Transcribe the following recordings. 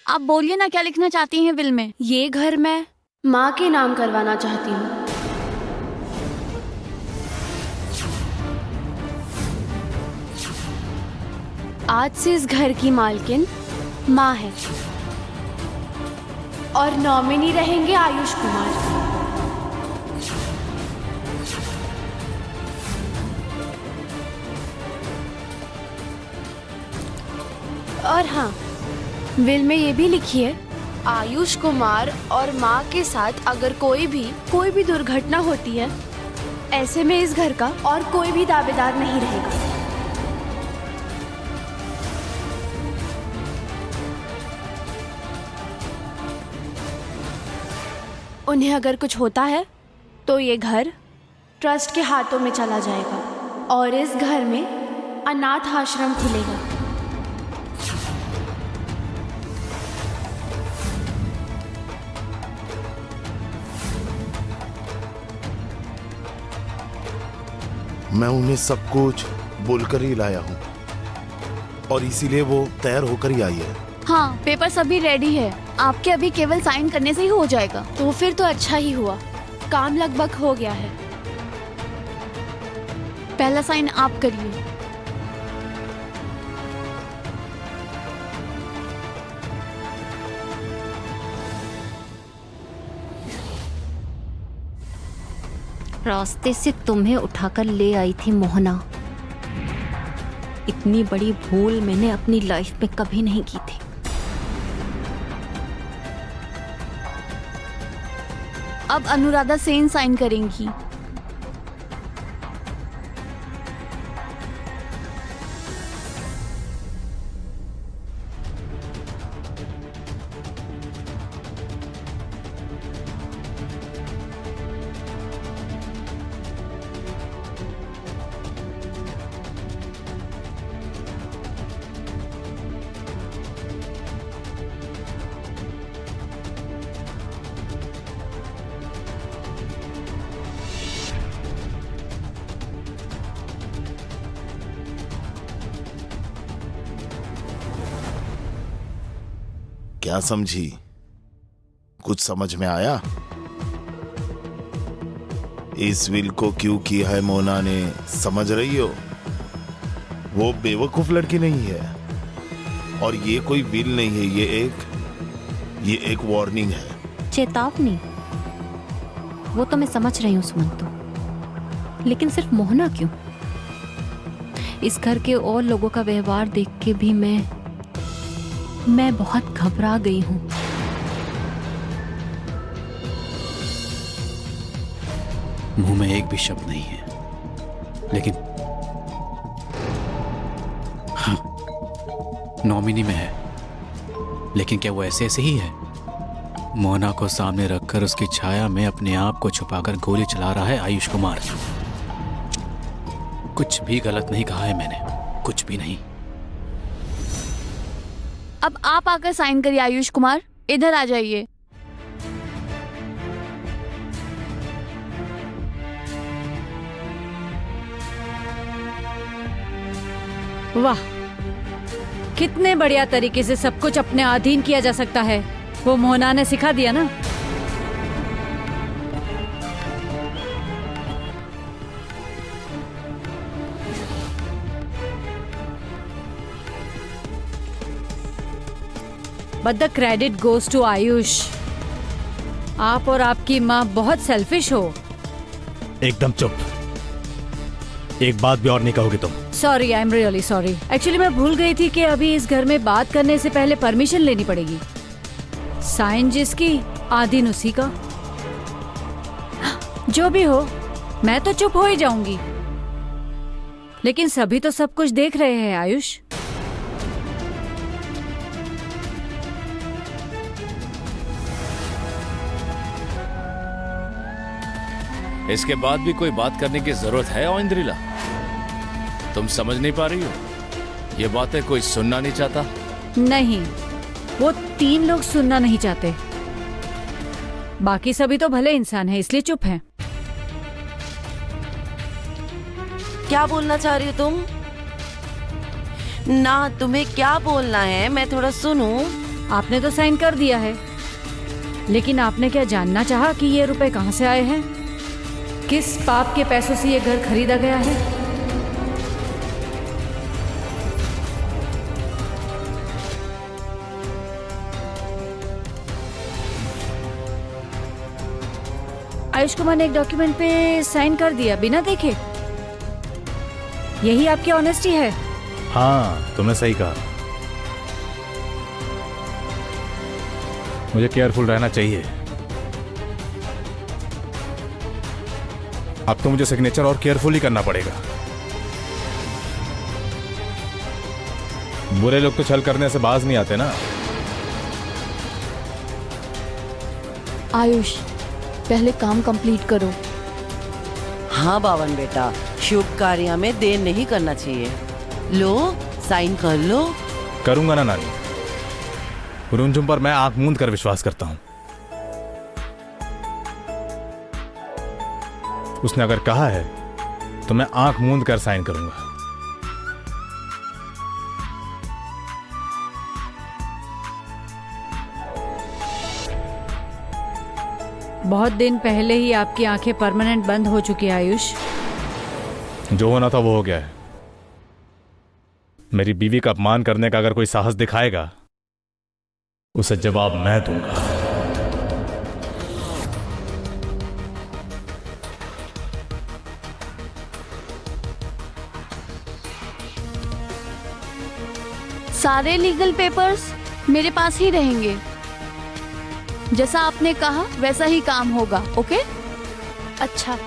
आप बोलिए ना, क्या लिखना चाहती हैं विल में? ये घर मैं माँ के नाम करवाना चाहती हूँ। आज से इस घर की मालकिन माँ है और नॉमिनी रहेंगे आयुष कुमार। और हाँ, विल में ये भी लिखिए, आयुष कुमार और माँ के साथ अगर कोई भी दुर्घटना होती है, ऐसे में इस घर का और कोई भी दावेदार नहीं रहेगा। उन्हें अगर कुछ होता है तो ये घर ट्रस्ट के हाथों में चला जाएगा और इस घर में अनाथ आश्रम खुलेगा। मैं उन्हें सब कुछ बोलकर ही लाया हूँ और इसीलिए वो तैयार होकर ही आई है। हाँ, पेपर सभी रेडी है, आपके अभी केवल साइन करने से ही हो जाएगा। तो फिर तो अच्छा ही हुआ, काम लगभग हो गया है। पहला साइन आप करिए। रास्ते से तुम्हें उठाकर ले आई थी मोहना। इतनी बड़ी भूल मैंने अपनी लाइफ में कभी नहीं की थी। अब अनुराधा सेन साइन करेंगी। क्या समझी? कुछ समझ में आया? इस विल को क्यों किया है मोना ने, समझ रही हो? वो बेवकूफ लड़की नहीं है और ये कोई विल नहीं है, ये एक वार्निंग है। चेतावनी? वो तो मैं समझ रही हूँ सुमंतु, लेकिन सिर्फ मोहना क्यों? इस घर के और लोगों का व्यवहार देख के भी मैं बहुत घबरा गई हूँ। मुंह में एक भी शब्द नहीं है, लेकिन हाँ, नॉमिनी में है। लेकिन क्या वो ऐसे ऐसे ही है? मोना को सामने रखकर उसकी छाया में अपने आप को छुपाकर गोली चला रहा है आयुष कुमार। कुछ भी गलत नहीं कहा है मैंने, कुछ भी नहीं। अब आप आकर साइन करिए। आयुष कुमार, इधर आ जाइए। वाह, कितने बढ़िया तरीके से सब कुछ अपने अधीन किया जा सकता है। वो मोहना ने सिखा दिया ना। But the credit goes to Ayush. आप और आपकी माँ बहुत सेल्फिश हो। एकदम चुप, एक बात भी और नहीं कहोगे तुम। Sorry, I am really sorry. Actually मैं भूल गई थी कि अभी इस घर में बात करने से पहले परमिशन लेनी पड़ेगी। साइन जिसकी आधीन उसी का। जो भी हो, मैं तो चुप हो ही जाऊंगी, लेकिन सभी तो सब कुछ देख रहे हैं आयुष। इसके बाद भी कोई बात करने की जरूरत है औंद्रिला? तुम समझ नहीं पा रही हो? ये बातें कोई सुनना नहीं चाहता। नहीं, वो 3 लोग सुनना नहीं चाहते। बाकी सभी तो भले इंसान हैं, इसलिए चुप हैं। क्या बोलना चाह रही हो तुम? ना, तुम्हें क्या बोलना है, मैं थोड़ा सुनूं। आपने तो साइन कर दिया है, लेकिन आपने क्या जानना चाहा कि ये रुपए कहाँ से आए हैं? किस पाप के पैसों से ये घर खरीदा गया है? आयुष कुमार ने एक डॉक्यूमेंट पे साइन कर दिया बिना देखे। यही आपकी ऑनेस्टी है? हाँ, तुमने सही कहा। मुझे केयरफुल रहना चाहिए। अब तो मुझे सिग्नेचर और केयरफुली करना पड़ेगा। बुरे लोग तो छल करने से बाज नहीं आते ना। आयुष, पहले काम कंप्लीट करो। हाँ बावन बेटा, शुभ कार्य में देर नहीं करना चाहिए। लो साइन कर लो। करूंगा ना नानी। रुनझुम पर मैं आंख मूंद कर विश्वास करता हूं। उसने अगर कहा है तो मैं आंख मूंद कर साइन करूंगा। बहुत दिन पहले ही आपकी आंखें परमानेंट बंद हो चुकी है आयुष। जो होना था वो हो गया है। मेरी बीवी का अपमान करने का अगर कोई साहस दिखाएगा, उसे जवाब मैं दूंगा। सारे लीगल पेपर्स मेरे पास ही रहेंगे। जैसा आपने कहा वैसा ही काम होगा। ओके? अच्छा,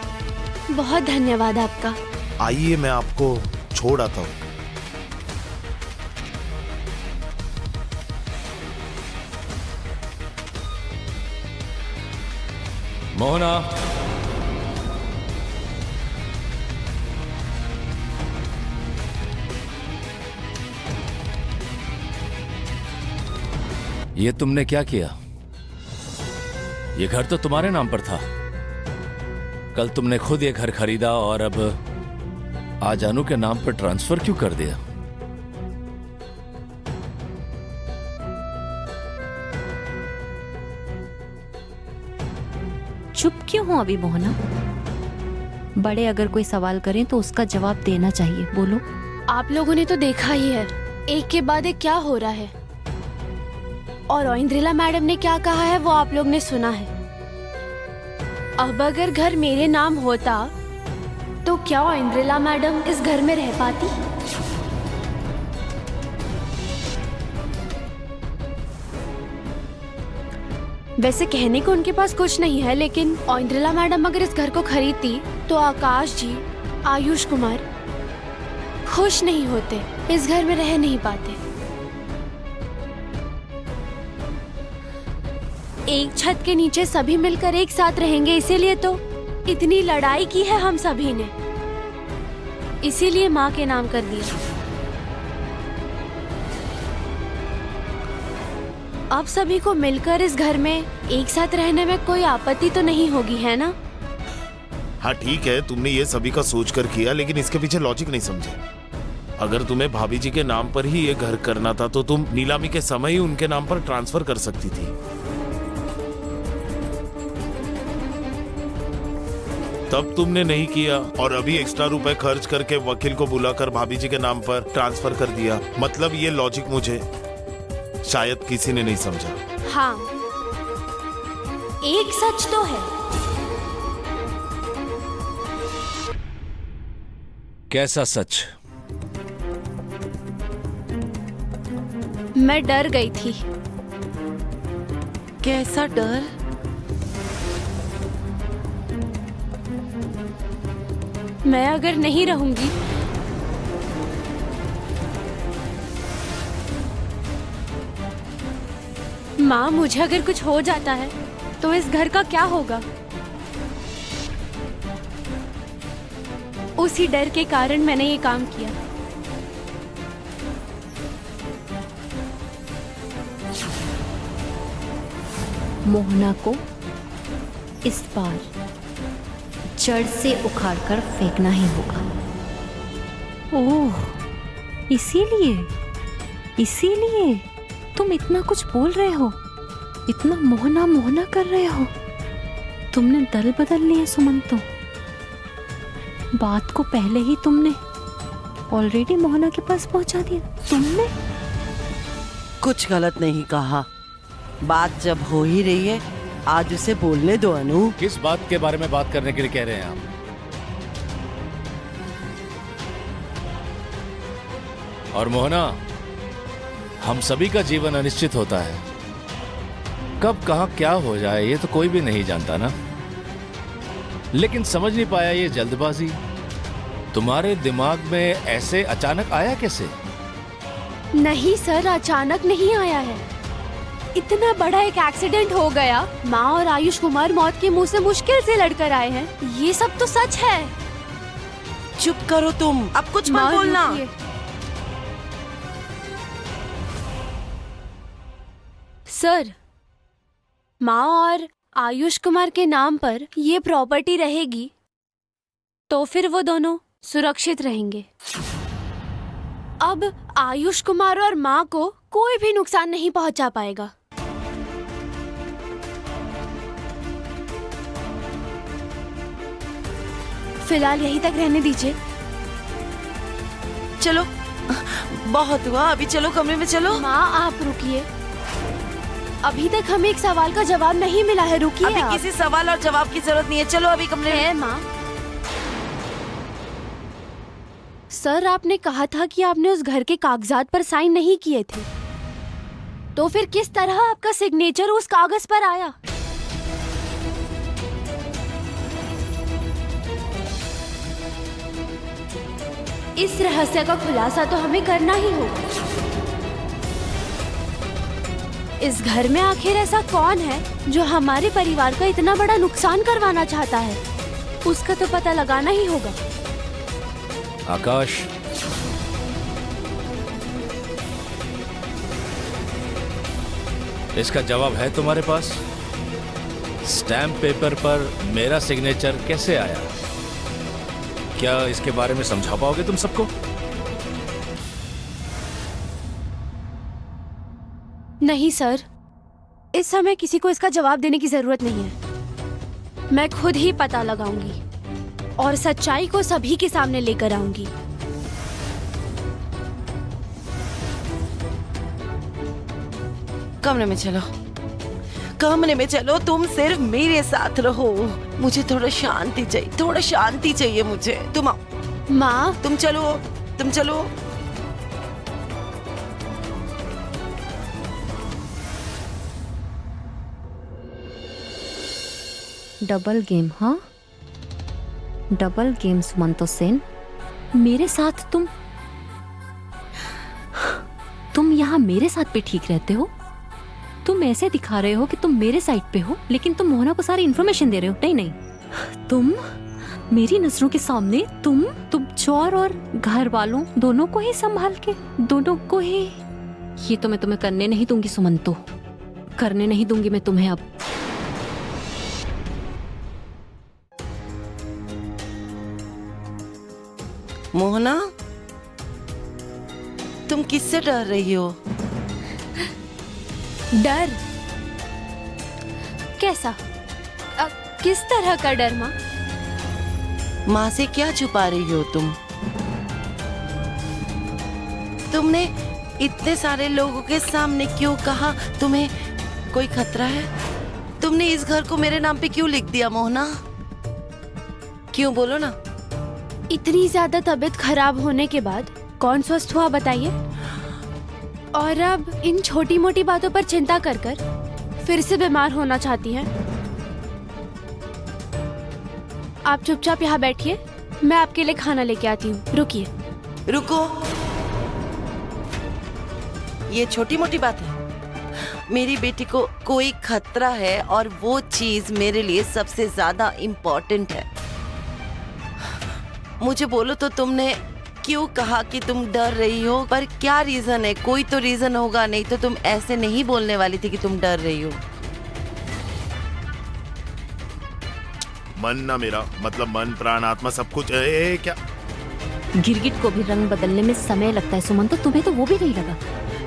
बहुत धन्यवाद आपका। आइए मैं आपको छोड़ आता हूँ। मोहना, ये तुमने क्या किया? ये घर तो तुम्हारे नाम पर था। कल तुमने खुद ये घर खरीदा और अब आज अनु के नाम पर ट्रांसफर क्यों कर दिया? चुप क्यों हो अभी मोहना? बड़े अगर कोई सवाल करें तो उसका जवाब देना चाहिए। बोलो। आप लोगों ने तो देखा ही है एक के बाद एक क्या हो रहा है, और औंद्रिला मैडम ने क्या कहा है वो आप लोग ने सुना है। अब अगर घर मेरे नाम होता तो क्या औंद्रिला मैडम इस घर में रह पाती? वैसे कहने को उनके पास कुछ नहीं है, लेकिन औंद्रिला मैडम अगर इस घर को खरीदती तो आकाश जी, आयुष कुमार खुश नहीं होते, इस घर में रह नहीं पाते। एक छत के नीचे सभी मिलकर एक साथ रहेंगे, इसीलिए तो इतनी लड़ाई की है हम सभी ने, इसीलिए माँ के नाम कर दिया। अब सभी को मिलकर इस घर में एक साथ रहने में कोई आपत्ति तो नहीं होगी, है ना? हाँ ठीक है, तुमने ये सभी का सोच कर किया, लेकिन इसके पीछे लॉजिक नहीं समझे। अगर तुम्हें भाभी जी के नाम पर ही ये घर करना था तो तुम नीलामी के समय ही उनके नाम पर ट्रांसफर कर सकती थी। तब तुमने नहीं किया और अभी एक्स्ट्रा रुपए खर्च करके वकील को बुलाकर भाभी जी के नाम पर ट्रांसफर कर दिया। मतलब ये लॉजिक मुझे शायद किसी ने नहीं समझा। हाँ, एक सच तो है। कैसा सच? मैं डर गई थी। कैसा डर? मैं अगर नहीं रहूंगी माँ, मुझे अगर कुछ हो जाता है तो इस घर का क्या होगा? उसी डर के कारण मैंने ये काम किया। मोहना को इस बार जड़ से उखाड़कर फेंकना ही होगा। ओह, इसीलिए तुम इतना कुछ बोल रहे हो, इतना मोहना मोहना कर रहे हो। तुमने दल बदल लिए सुमंतो। बात को पहले ही तुमने ऑलरेडी मोहना के पास पहुंचा दिया। तुमने कुछ गलत नहीं कहा। बात जब हो ही रही है, आज उसे बोलने दो अनु। किस बात के बारे में बात करने के लिए कह रहे हैं आप? और मोहना, हम सभी का जीवन अनिश्चित होता है। कब कहां क्या हो जाए ये तो कोई भी नहीं जानता ना। लेकिन समझ नहीं पाया ये जल्दबाजी तुम्हारे दिमाग में ऐसे अचानक आया कैसे? नहीं सर, अचानक नहीं आया है। इतना बड़ा एक एक्सीडेंट हो गया, माँ और आयुष कुमार मौत के मुंह से मुश्किल से लड़कर आए हैं। ये सब तो सच है। चुप करो तुम, अब कुछ मत माँ, बोलना। रुकिए। सर, माँ और आयुष कुमार के नाम पर ये प्रॉपर्टी रहेगी तो फिर वो दोनों सुरक्षित रहेंगे। अब आयुष कुमार और माँ को कोई भी नुकसान नहीं पहुंचा पाएगा। फिलहाल यहीं तक रहने दीजिए। चलो, बहुत हुआ, अभी चलो कमरे में चलो। माँ आप रुकिए, अभी तक हमें एक सवाल का जवाब नहीं मिला है। रुकिए अभी आप। किसी सवाल और जवाब की जरूरत नहीं है। चलो अभी कमरे में। है माँ। सर, आपने कहा था कि आपने उस घर के कागजात पर साइन नहीं किए थे, तो फिर किस तरह आपका सिग्नेचर उस कागज पर आया? इस रहस्य का खुलासा तो हमें करना ही होगा। इस घर में आखिर ऐसा कौन है जो हमारे परिवार का इतना बड़ा नुकसान करवाना चाहता है? उसका तो पता लगाना ही होगा। आकाश, इसका जवाब है तुम्हारे पास? स्टैम्प पेपर पर मेरा सिग्नेचर कैसे आया? क्या इसके बारे में समझा पाओगे तुम सबको? नहीं सर, इस समय किसी को इसका जवाब देने की जरूरत नहीं है। मैं खुद ही पता लगाऊंगी और सच्चाई को सभी के सामने लेकर आऊंगी। कमरे में चलो, कमरे में चलो। तुम सिर्फ मेरे साथ रहो। मुझे थोड़ा शांति चाहिए, थोड़ा शांति चाहिए मुझे। तुम आओ। माँ, तुम चलो, तुम चलो। डबल गेम, हाँ डबल गेम सुमंतो सेन। मेरे साथ तुम यहाँ मेरे साथ पे ठीक रहते हो। तुम ऐसे दिखा रहे हो कि तुम मेरे साइड पे हो, लेकिन तुम मोहना को सारी इन्फॉर्मेशन दे रहे हो। नहीं नहीं, तुम मेरी नजरों के सामने तुम चोर और घर वालों दोनों को ही संभाल के, दोनों को ही। ये तो मैं तुम्हें करने नहीं दूंगी सुमंतो, करने नहीं दूंगी मैं तुम्हें अब। मोहना, तुम किससे डर रही हो? डर? कैसा? किस तरह का डर माँ? माँ से क्या छुपा रही हो तुम? तुमने इतने सारे लोगों के सामने क्यों कहा तुम्हें कोई खतरा है? तुमने इस घर को मेरे नाम पे क्यों लिख दिया मोहना? क्यों, बोलो ना। इतनी ज्यादा तबीयत खराब होने के बाद कौन स्वस्थ हुआ बताइए? और अब इन छोटी मोटी बातों पर चिंता कर फिर से बीमार होना चाहती हैं? आप चुपचाप यहाँ बैठिए, मैं आपके लिए खाना लेके आती हूँ। रुकिए। रुको, ये छोटी मोटी बात है? मेरी बेटी को कोई खतरा है और वो चीज मेरे लिए सबसे ज्यादा इम्पोर्टेंट है। मुझे बोलो तो तुमने क्यों कहा कि तुम डर रही हो? पर क्या रीजन है? कोई तो रीजन होगा, नहीं तो तुम ऐसे नहीं बोलने वाली थी कि तुम डर रही हो। मन ना मेरा, मतलब मन प्राण आत्मा सब कुछ। क्या गिरगिट को भी रंग बदलने में समय लगता है सुमन, तो तुम्हें तो वो भी नहीं लगा।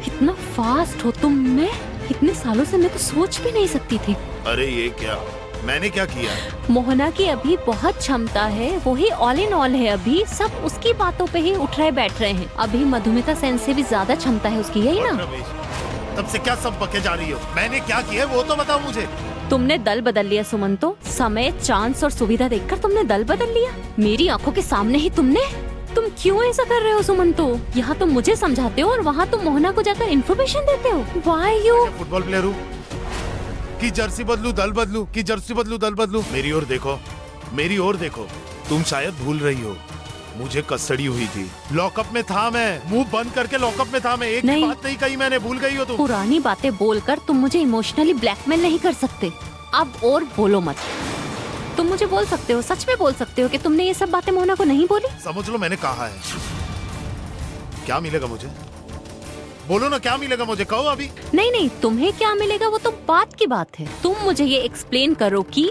इतना फास्ट हो तुम। मैं इतने सालों से मैं तो सोच भी नहीं सकती थी। अरे ये क्या, मैंने क्या किया? मोहना की अभी बहुत क्षमता है, वो ही ऑल इन ऑल है। अभी सब उसकी बातों पे ही उठ रहे बैठ रहे हैं। अभी मधुमिता सेन से भी ज्यादा क्षमता है उसकी, यही ना? तब से क्या सब बके जा रही हो? मैंने क्या किया वो तो बताओ मुझे। तुमने दल बदल लिया सुमंतो। समय, चांस और सुविधा देखकर तुमने दल बदल लिया मेरी आंखों के सामने ही। तुम क्यों ऐसा कर रहे हो सुमंतो? यहाँ तुम मुझे समझाते हो और वहाँ तुम मोहना को जाकर इन्फॉर्मेशन देते हो। Why you? फुटबॉल प्लेयर हूँ कि जर्सी बदलू दल बदलू, कि जर्सी बदलू दल बदलू? मेरी ओर देखो, मेरी ओर देखो। तुम शायद भूल रही हो, मुझे कस्टडी हुई थी, लॉकअप में था मैं, मुंह बंद करके लॉकअप में था मैं। एक नहीं। बात नहीं कही मैंने, भूल गई हो तुम। पुरानी बातें बोलकर तुम मुझे इमोशनली ब्लैकमेल नहीं कर सकते। अब और बोलो मत। तुम मुझे बोल सकते हो, सच में बोल सकते हो कि तुमने ये सब बातें मोहना को नहीं बोली। समझ लो मैंने कहा है। क्या मिलेगा मुझे? बोलो ना, क्या मिलेगा मुझे? कहो अभी। नहीं, तुम्हें क्या मिलेगा वो तो बात की बात है। तुम मुझे ये एक्सप्लेन करो कि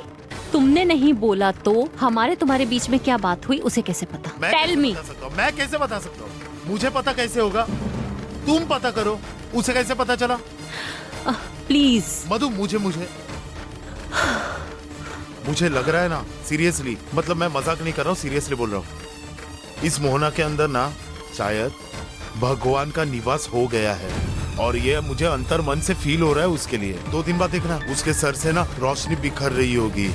तुमने नहीं बोला तो हमारे तुम्हारे बीच में क्या बात हुई, उसे कैसे पता? Tell me. मैं कैसे बता सकता हूँ? मुझे पता कैसे होगा? तुम पता करो, उसे कैसे पता चला? प्लीज मधु, मुझे लग रहा है ना, सीरियसली, मतलब मैं मजाक नहीं कर रहा हूँ, सीरियसली बोल रहा हूँ। इस मोहना के अंदर ना शायद भगवान का निवास हो गया है, और ये मुझे अंतर मन से फील हो रहा है उसके लिए। 2 दिन बाद देखना, उसके सर से ना रोशनी बिखर रही होगी।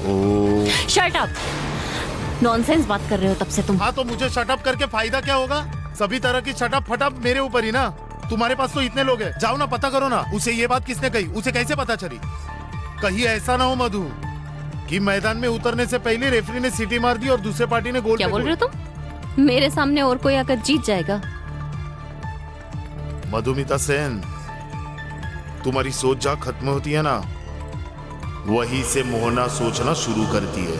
ओ शट अप। नॉनसेंस बात कर रहे हो तब से तुम। हाँ, तो मुझे शट अप करके फायदा क्या होगा? सभी तरह की शट अप फटअप मेरे ऊपर ही ना। तुम्हारे पास तो इतने लोग हैं, जाओ ना पता करो ना, उसे ये बात किसने कही, उसे कैसे पता चली? कहीं ऐसा ना हो मधु कि मैदान में उतरने से पहले रेफरी ने सीटी मार दी और दूसरे पार्टी ने गोल। क्या बोल रहे हो तुम? मेरे सामने और कोई आकर जीत जाएगा? मधुमिता सेन, तुम्हारी सोच जहाँ खत्म होती है ना, वहीं से मोहना सोचना शुरू करती है।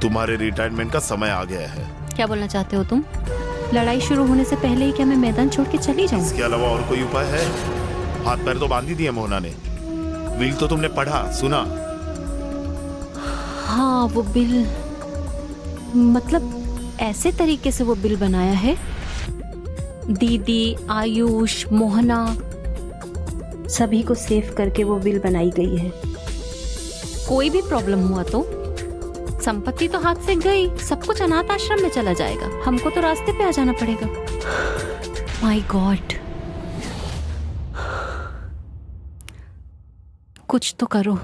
तुम्हारे रिटायरमेंट का समय आ गया है। क्या बोलना चाहते हो तुम? लड़ाई शुरू होने से पहले ही क्या मैं मैदान छोड़ के चली जाऊं? इसके अलावा और कोई उपाय है? हाथ पैर तो बांध ही दिए मोहना ने। बिल तो तुमने पढ़ा सुना? हाँ, वो बिल, मतलब ऐसे तरीके से वो बिल बनाया है। दीदी, आयुष, मोहना, सभी को सेव करके वो बिल बनाई गई है। कोई भी प्रॉब्लम हुआ तो संपत्ति तो हाथ से गई, सब कुछ अनाथ आश्रम में चला जाएगा। हमको तो रास्ते पे आ जाना पड़ेगा। माय गॉड, कुछ तो करो,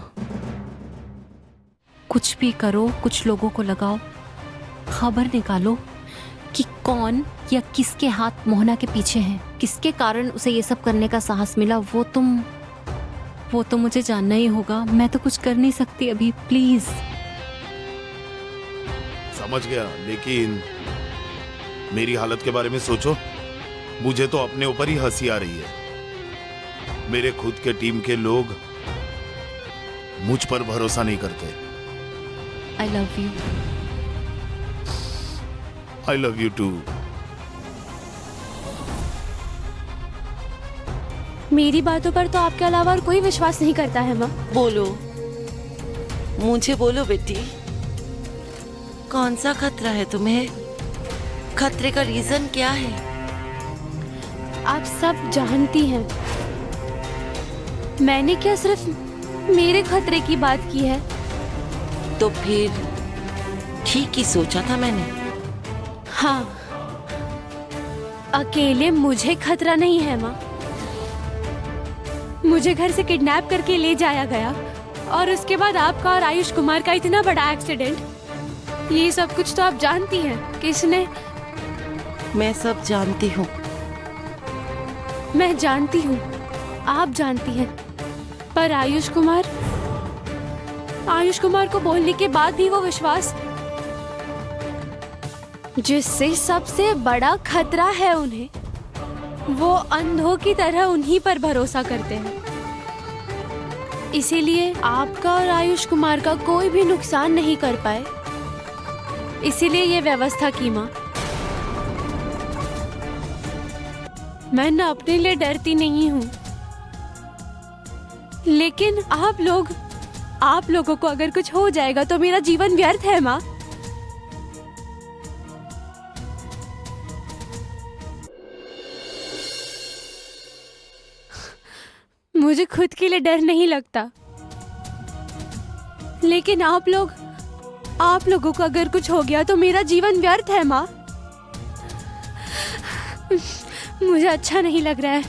कुछ भी करो, कुछ लोगों को लगाओ, खबर निकालो कि कौन या किसके हाथ मोहना के पीछे हैं, किसके कारण उसे ये सब करने का साहस मिला। वो तो मुझे जानना ही होगा। मैं तो कुछ कर नहीं सकती अभी। प्लीज। समझ गया, लेकिन मेरी हालत के बारे में सोचो। मुझे तो अपने ऊपर ही हंसी आ रही है। मेरे खुद के टीम के लोग मुझ पर भरोसा नहीं करते। I love you. I love you too. मेरी बातों पर तो आपके अलावा और कोई विश्वास नहीं करता है माँ। बोलो, मुझे बोलो बेटी, कौन सा खतरा है तुम्हें? खतरे का रीजन क्या है? आप सब जानती हैं। मैंने क्या सिर्फ मेरे खतरे की बात की है? तो फिर ठीक ही सोचा था मैंने। हाँ, अकेले मुझे खतरा नहीं है माँ। मुझे घर से किडनैप करके ले जाया गया और उसके बाद आपका और आयुष कुमार का इतना बड़ा एक्सीडेंट, ये सब कुछ तो आप जानती हैं। किसने? मैं सब जानती हूँ। मैं जानती हूँ, आप जानती हैं, पर आयुष कुमार को बोलने के बाद भी वो विश्वास जिससे सबसे बड़ा खतरा है उन्हें, वो अंधों की तरह उन्हीं पर भरोसा करते हैं। इसीलिए आपका और आयुष कुमार का कोई भी नुकसान नहीं कर पाए, इसीलिए ये व्यवस्था की माँ। मैं न अपने लिए डरती नहीं हूँ, लेकिन आप लोगों को अगर कुछ हो जाएगा तो मेरा जीवन व्यर्थ है माँ। मुझे खुद के लिए डर नहीं लगता, लेकिन आप लोगों को अगर कुछ हो गया तो मेरा जीवन व्यर्थ है माँ। मुझे अच्छा नहीं लग रहा है।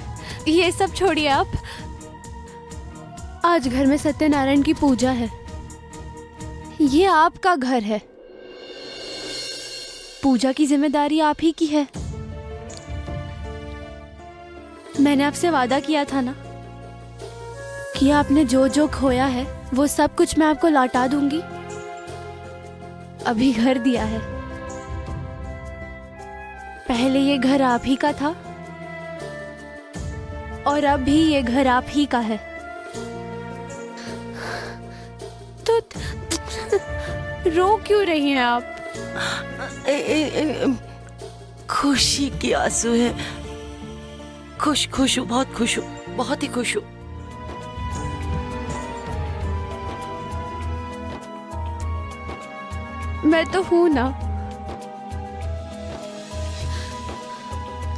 ये सब छोड़िए आप। आज घर में सत्यनारायण की पूजा है। ये आपका घर है, पूजा की जिम्मेदारी आप ही की है। मैंने आपसे वादा किया था ना कि आपने जो जो खोया है वो सब कुछ मैं आपको लौटा दूंगी। अभी घर दिया है, पहले ये घर आप ही का था और अब भी ये घर आप ही का है। तो रो क्यों रही हैं आप? खुशी के आंसू है। खुश हूँ, बहुत खुश हूँ, बहुत ही खुश हूँ। मैं तो हूं ना।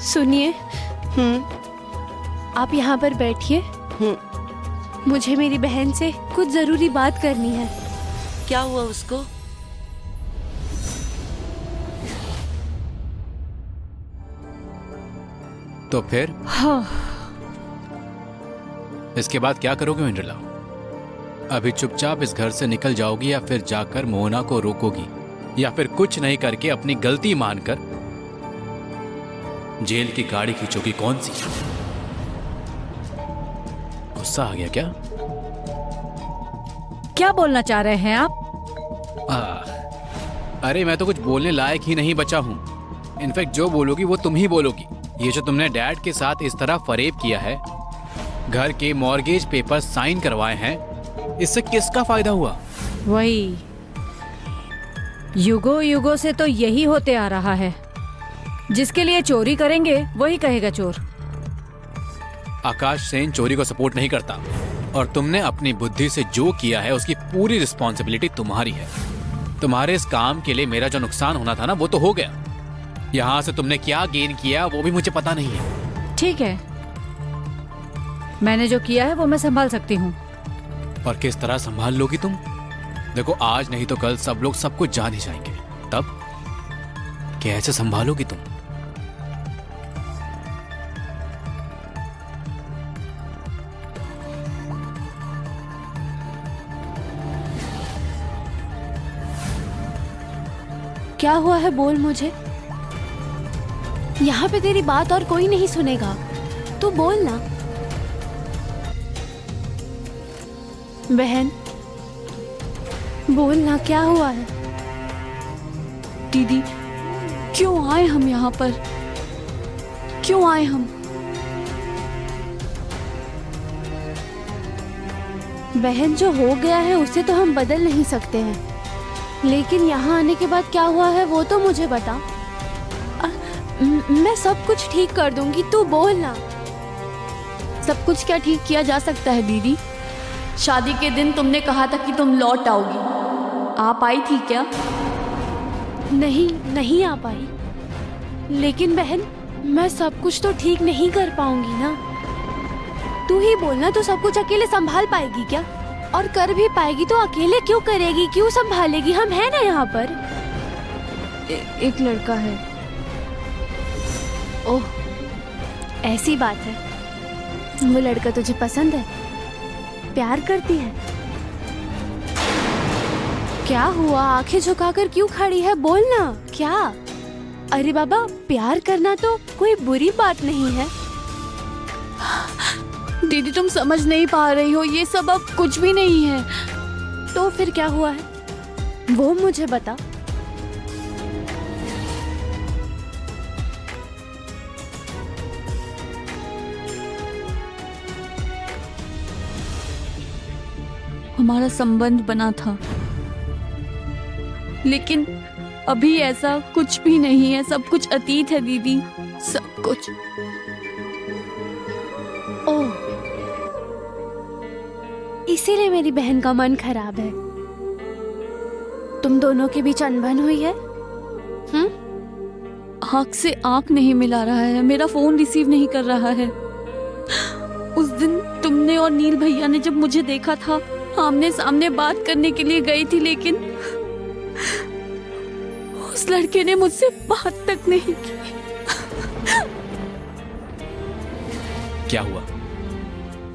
सुनिए, आप यहाँ पर बैठिए। मुझे मेरी बहन से कुछ जरूरी बात करनी है। क्या हुआ उसको? तो फिर हाँ, इसके बाद क्या करोगे वेंड्रिला? अभी चुपचाप इस घर से निकल जाओगी या फिर जाकर मोहना को रोकोगी, या फिर कुछ नहीं करके अपनी गलती मानकर जेल की गाड़ी खींचोगी? कौन सी? गुस्सा आ गया क्या? क्या बोलना चाह रहे हैं आप? अरे मैं तो कुछ बोलने लायक ही नहीं बचा हूं। इनफैक्ट जो बोलोगी वो तुम ही बोलोगी। ये जो तुमने डैड के साथ इस तरह फरेब किया है, घर के मॉर्गेज पेपर साइन करवाए हैं, इससे किसका फायदा हुआ? वही युगों युगों से तो यही होते आ रहा है। जिसके लिए चोरी करेंगे वही कहेगा चोर। आकाश सेन चोरी को सपोर्ट नहीं करता, और तुमने अपनी बुद्धि से जो किया है उसकी पूरी रिस्पॉन्सिबिलिटी तुम्हारी है। तुम्हारे इस काम के लिए मेरा जो नुकसान होना था ना, वो तो हो गया। यहाँ से तुमने क्या गेन किया वो भी मुझे पता नहीं है। ठीक है, मैंने जो किया है वो मैं संभाल सकती हूँ। और किस तरह संभाल लोगी तुम? देखो, आज नहीं तो कल सब लोग सब कुछ जान ही जाएंगे। तब कैसे संभालोगी तुम? क्या हुआ है, बोल मुझे। यहाँ पे तेरी बात और कोई नहीं सुनेगा, तू बोल ना। बहन बोल ना, क्या हुआ है? दीदी, क्यों आए हम यहाँ पर? क्यों आए हम? बहन, जो हो गया है उसे तो हम बदल नहीं सकते हैं, लेकिन यहाँ आने के बाद क्या हुआ है वो तो मुझे बता। मैं सब कुछ ठीक कर दूंगी, तू बोल ना। सब कुछ क्या ठीक किया जा सकता है दीदी? शादी के दिन तुमने कहा था कि तुम लौट आओगी, आप आई थी क्या? नहीं आ पाई, लेकिन बहन मैं सब कुछ तो ठीक नहीं कर पाऊंगी ना। तू ही बोलना, तू सब कुछ अकेले संभाल पाएगी क्या? और कर भी पाएगी तो अकेले क्यों करेगी, क्यों संभालेगी? हम हैं ना यहाँ पर। एक लड़का है। ओह, ऐसी बात है। वो लड़का तुझे पसंद है, प्यार करती है? क्या हुआ, आंखें झुकाकर क्यों खड़ी है? बोल ना, क्या? अरे बाबा, प्यार करना तो कोई बुरी बात नहीं है। दीदी, तुम समझ नहीं पा रही हो, ये सब अब कुछ भी नहीं है। तो फिर क्या हुआ है वो मुझे बता। हमारा संबंध बना था, लेकिन अभी ऐसा कुछ भी नहीं है। सब कुछ अतीत है दीदी, सब कुछ। ओह, इसीलिए मेरी बहन का मन खराब है। तुम दोनों के बीच अनबन हुई है? आंख से आंख नहीं मिला रहा है, मेरा फोन रिसीव नहीं कर रहा है। उस दिन तुमने तुमने और नील भैया ने जब मुझे देखा था, आमने सामने बात करने के लिए गई थी, लेकिन उस लड़के ने मुझसे बात तक नहीं की। क्या हुआ?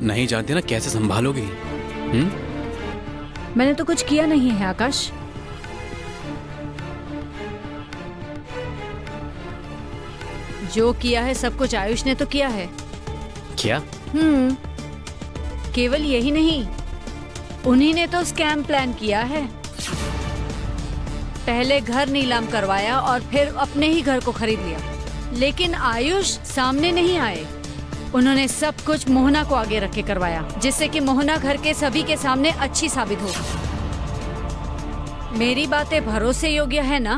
नहीं जानते ना कैसे संभालोगी? मैंने तो कुछ किया नहीं है आकाश। जो किया है सब कुछ आयुष ने तो किया है। क्या? केवल यही नहीं, उन्हीं ने तो स्कैम प्लान किया है। पहले घर नीलाम करवाया और फिर अपने ही घर को खरीद लिया, लेकिन आयुष सामने नहीं आए। उन्होंने सब कुछ मोहना को आगे रख के करवाया, जिससे कि मोहना घर के सभी के सामने अच्छी साबित हो। मेरी बातें भरोसे योग्य है ना,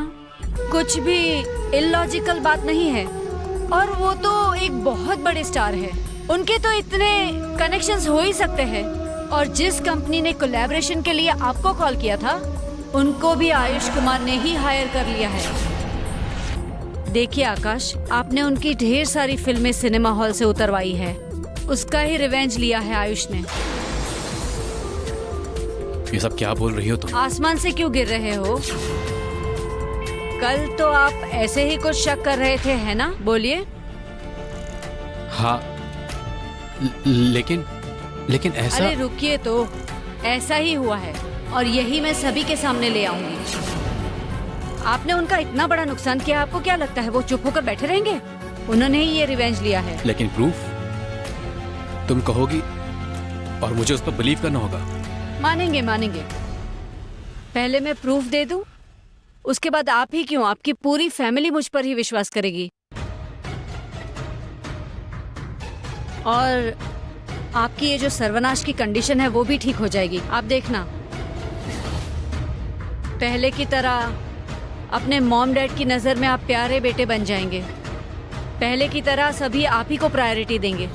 कुछ भी इलॉजिकल बात नहीं है। और वो तो एक बहुत बड़े स्टार है, उनके तो इतने कनेक्शंस हो ही सकते हैं। और जिस कंपनी ने कोलैबोरेशन के लिए आपको कॉल किया था, उनको भी आयुष कुमार ने ही हायर कर लिया है। देखिए आकाश, आपने उनकी ढेर सारी फिल्में सिनेमा हॉल से उतरवाई है, उसका ही रिवेंज लिया है आयुष ने। ये सब क्या बोल रही हो तुम? आसमान से क्यों गिर रहे हो? कल तो आप ऐसे ही कुछ शक कर रहे थे, है ना? बोलिए। हाँ, लेकिन ऐसा। अरे रुकिए तो, ऐसा ही हुआ है और यही मैं सभी के सामने ले आऊंगी। आपने उनका इतना बड़ा नुकसान किया, आपको क्या लगता है वो चुप होकर बैठे रहेंगे? उन्होंने ही ये रिवेंज लिया है। लेकिन प्रूफ तुम कहोगी और मुझे उस पर बिलीव करना होगा। मानेंगे मानेंगे, पहले मैं प्रूफ दे दूं, उसके बाद आप ही क्यों, आपकी पूरी फैमिली मुझ पर ही विश्वास करेगी। और आपकी ये जो सर्वनाश की कंडीशन है वो भी ठीक हो जाएगी, आप देखना। पहले की तरह अपने मॉम डैड की नजर में आप प्यारे बेटे बन जाएंगे। पहले की तरह सभी आप ही को प्रायोरिटी देंगे।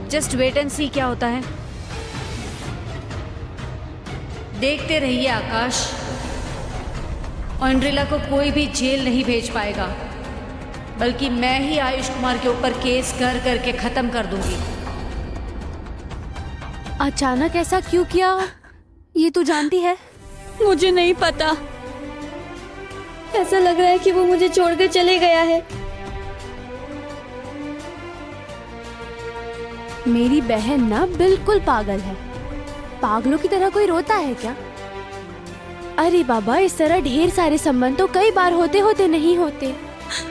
जस्ट वेट एंड सी क्या होता है। देखते रहिए आकाश, ऑन्ड्रिला को कोई भी जेल नहीं भेज पाएगा, बल्कि मैं ही आयुष कुमार के ऊपर केस कर करके खत्म कर दूंगी। अचानक ऐसा क्यों किया, ये तू जानती है? मुझे नहीं पता। ऐसा लग रहा है कि वो मुझे छोड़कर चले गया है। मेरी बहन ना बिल्कुल पागल है। पागलों की तरह कोई रोता है क्या? अरे बाबा, इस तरह ढेर सारे संबंध तो कई बार होते होते नहीं होते।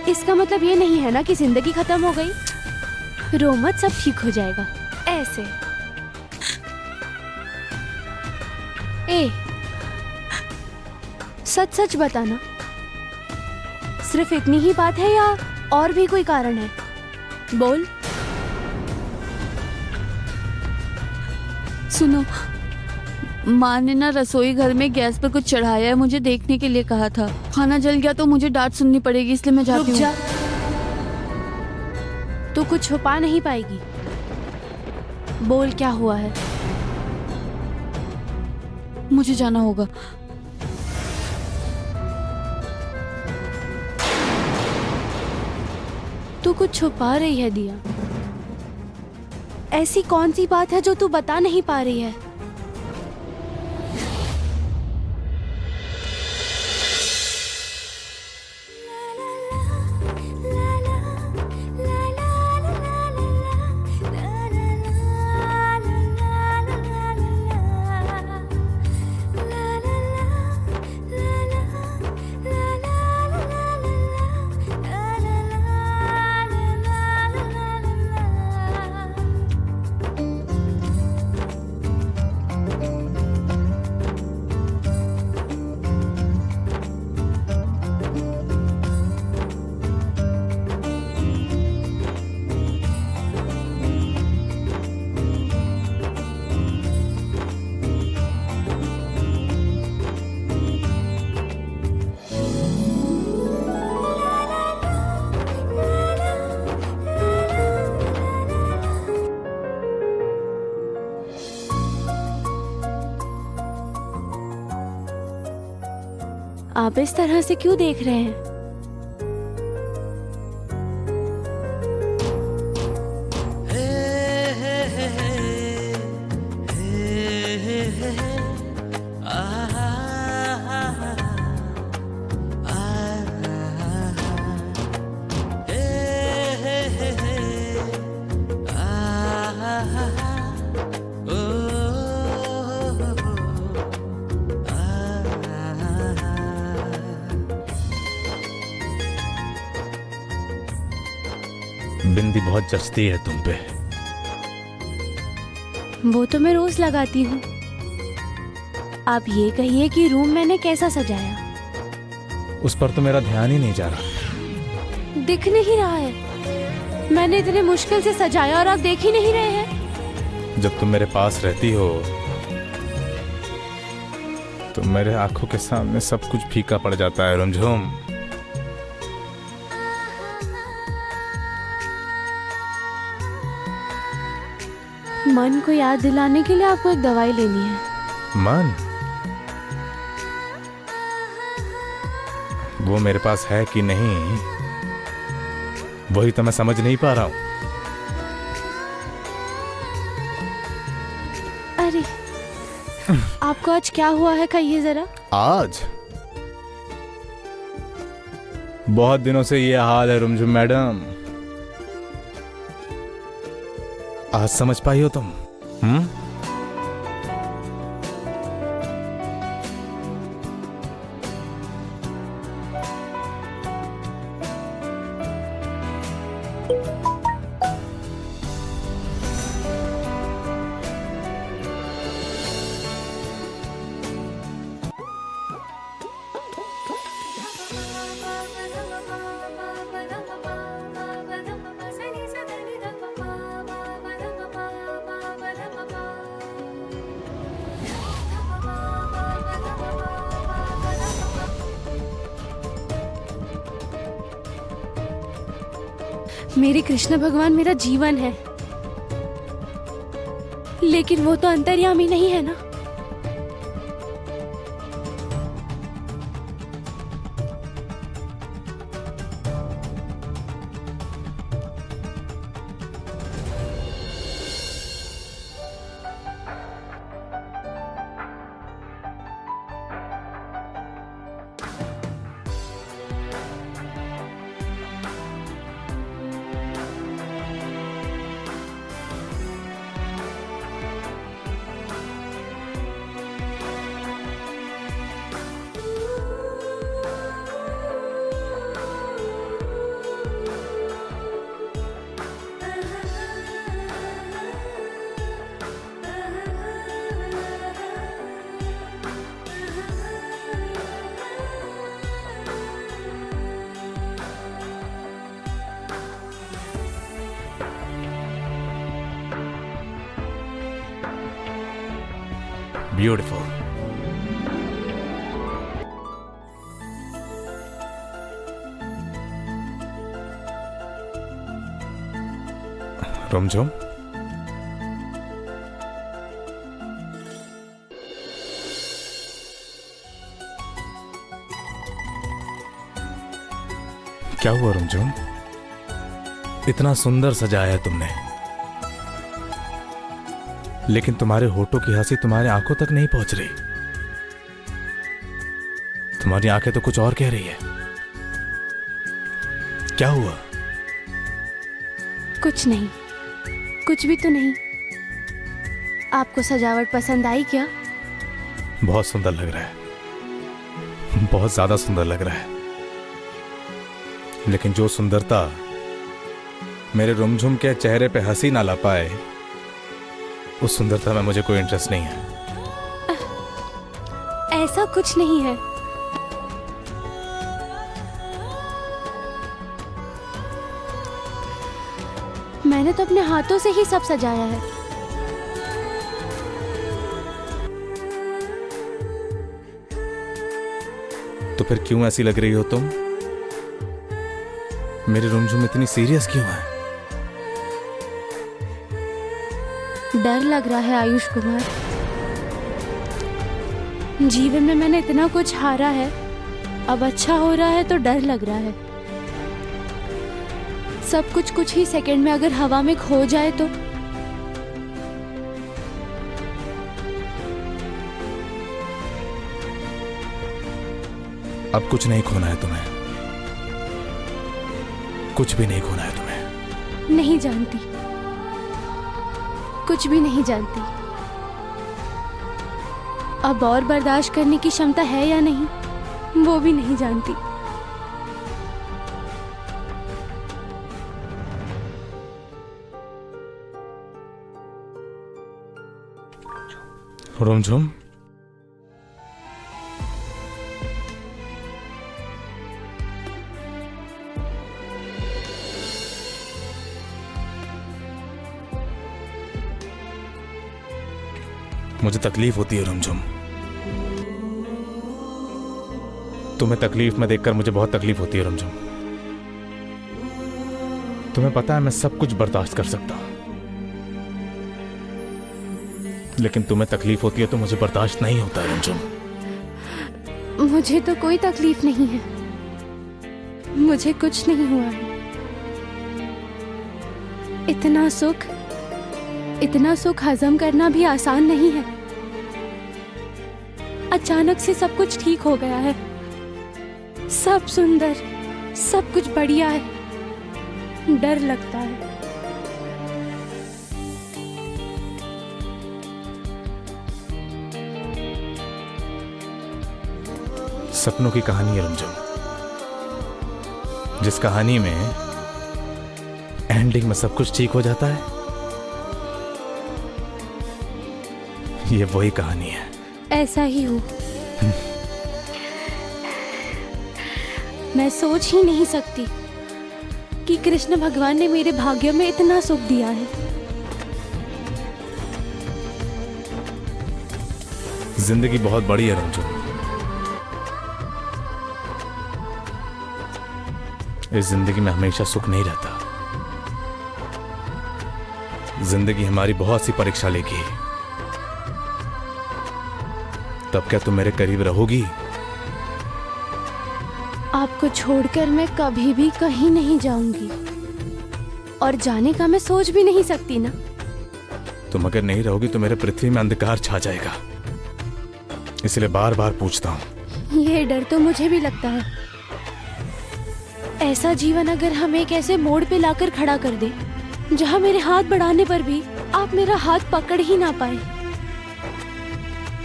इसका मतलब ये नहीं है ना कि जिंदगी खत्म हो गई। रो मत, सब ठीक हो जाएगा। ऐसे ए, सच सच बताना, सिर्फ इतनी ही बात है या और भी कोई कारण है? बोल। सुनो, माँ ने ना रसोई घर में गैस पर कुछ चढ़ाया है, मुझे देखने के लिए कहा था। खाना जल गया तो मुझे डांट सुननी पड़ेगी, इसलिए मैं जाती हूँ। तू कुछ छुपा नहीं पाएगी। बोल, क्या हुआ है? मुझे जाना होगा। तू कुछ छुपा रही है दिया। ऐसी कौन सी बात है जो तू बता नहीं पा रही है? आप इस तरह से क्यों देख रहे हैं? बिंदी बहुत जचती है तुम पे। वो तो मैं रोज लगाती हूँ। आप ये कहिए कि रूम मैंने कैसा सजाया? उस पर तो मेरा ध्यान ही नहीं जा रहा। दिख नहीं रहा है। मैंने इतने मुश्किल से सजाया और आप देख ही नहीं रहे हैं। जब तुम मेरे पास रहती हो तो मेरे आंखों के सामने सब कुछ फीका पड़ जाता है रुमझुम। मन को याद दिलाने के लिए आपको एक दवाई लेनी है। मन? वो मेरे पास है कि नहीं, वही तो मैं समझ नहीं पा रहा हूं। अरे आपको आज क्या हुआ है, कहिए जरा। आज बहुत दिनों से ये हाल है रुमझुम मैडम। आज समझ पाई हो तुम? मेरे कृष्ण भगवान मेरा जीवन है, लेकिन वो तो अंतर्यामी नहीं है ना। ब्यूटीफुल। रुमझुम, क्या हुआ रुमझुम? इतना सुंदर सजाया है तुमने, लेकिन तुम्हारे होठों की हंसी तुम्हारे आंखों तक नहीं पहुंच रही। तुम्हारी आंखें तो कुछ और कह रही है। क्या हुआ? कुछ नहीं, कुछ भी तो नहीं। आपको सजावट पसंद आई क्या? बहुत सुंदर लग रहा है, बहुत ज्यादा सुंदर लग रहा है। लेकिन जो सुंदरता मेरे रुमझुम के चेहरे पे हंसी ना ला पाए, उस सुंदरता में मुझे कोई इंटरेस्ट नहीं है। ऐसा कुछ नहीं है। मैंने तो अपने हाथों से ही सब सजाया है। तो फिर क्यों ऐसी लग रही हो तुम? मेरी रुमझुम इतनी सीरियस क्यों है? डर लग रहा है आयुष कुमार। जीवन में मैंने इतना कुछ हारा है, अब अच्छा हो रहा है तो डर लग रहा है। सब कुछ कुछ ही सेकंड में अगर हवा में खो जाए तो। अब कुछ नहीं खोना है तुम्हें, कुछ भी नहीं खोना है तुम्हें। नहीं जानती, कुछ भी नहीं जानती। अब और बर्दाश्त करने की क्षमता है या नहीं, वो भी नहीं जानती। रुमझुम, मुझे तकलीफ होती है रुमझुम। तुम्हें तकलीफ में देखकर मुझे बहुत तकलीफ होती है रुमझुम। तुम्हें पता है मैं सब कुछ बर्दाश्त कर सकता हूं, लेकिन तुम्हें तकलीफ होती है तो मुझे बर्दाश्त नहीं होता है रुमझुम। मुझे तो कोई तकलीफ नहीं है, मुझे कुछ नहीं हुआ है। इतना सुख हजम करना भी आसान नहीं है। अचानक से सब कुछ ठीक हो गया है, सब सुंदर, सब कुछ बढ़िया है। डर लगता है। सपनों की कहानी है रुमझुम, जिस कहानी में एंडिंग में सब कुछ ठीक हो जाता है, ये वही कहानी है। ऐसा ही हो। मैं सोच ही नहीं सकती कि कृष्ण भगवान ने मेरे भाग्य में इतना सुख दिया है। जिंदगी बहुत बड़ी है रुमझुम। इस जिंदगी में हमेशा सुख नहीं रहता। जिंदगी हमारी बहुत सी परीक्षा लेगी। तब क्या तुम मेरे करीब रहोगी? आपको छोड़कर मैं कभी भी कहीं नहीं जाऊंगी, और जाने का मैं सोच भी नहीं सकती ना। तुम अगर नहीं रहोगी तो मेरे पृथ्वी में अंधकार छा जाएगा, इसलिए बार बार पूछता हूं। ये डर तो मुझे भी लगता है। ऐसा जीवन अगर हमें एक ऐसे मोड़ पे लाकर खड़ा कर दे जहां मेरे हाथ बढ़ाने पर भी आप मेरा हाथ पकड़ ही ना पाए,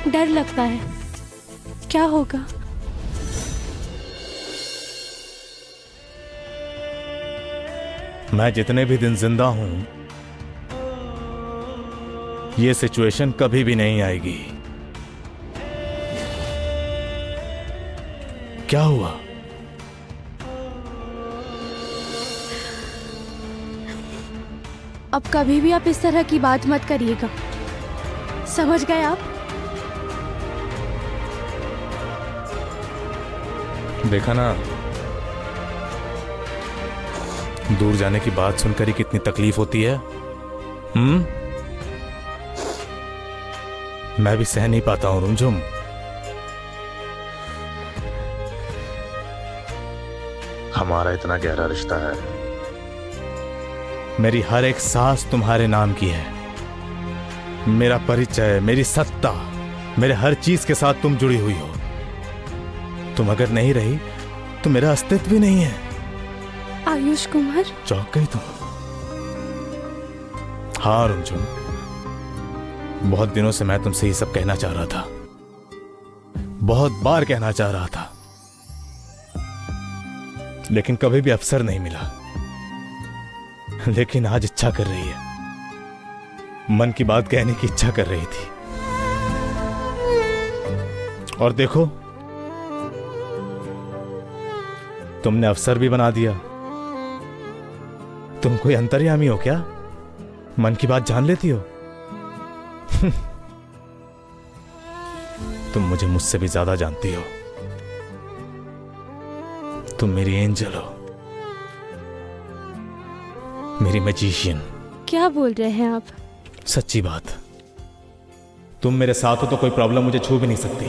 डर लगता है क्या होगा। मैं जितने भी दिन जिंदा हूं, ये सिचुएशन कभी भी नहीं आएगी। क्या हुआ? अब कभी भी आप इस तरह की बात मत करिएगा, समझ गए आप? देखा ना, दूर जाने की बात सुनकर ही कितनी तकलीफ होती है। मैं भी सह नहीं पाता हूं रुमझुम। हमारा इतना गहरा रिश्ता है, मेरी हर एक सांस तुम्हारे नाम की है। मेरा परिचय, मेरी सत्ता, मेरे हर चीज के साथ तुम जुड़ी हुई हो। तुम अगर नहीं रही तो मेरा अस्तित्व भी नहीं है। आयुष कुमार, चौंक गई तुम? हाँ रुमझुम, बहुत दिनों से मैं तुमसे ये सब कहना चाह रहा था, बहुत बार कहना चाह रहा था, लेकिन कभी भी अवसर नहीं मिला। लेकिन आज इच्छा कर रही है, मन की बात कहने की इच्छा कर रही थी। और देखो, तुमने अवसर भी बना दिया। तुम कोई अंतर्यामी हो क्या? मन की बात जान लेती हो? तुम मुझे मुझसे भी ज्यादा जानती हो। तुम मेरी एंजल हो, मेरी मैजिशियन। क्या बोल रहे हैं आप? सच्ची बात, तुम मेरे साथ हो तो कोई प्रॉब्लम मुझे छू भी नहीं सकती।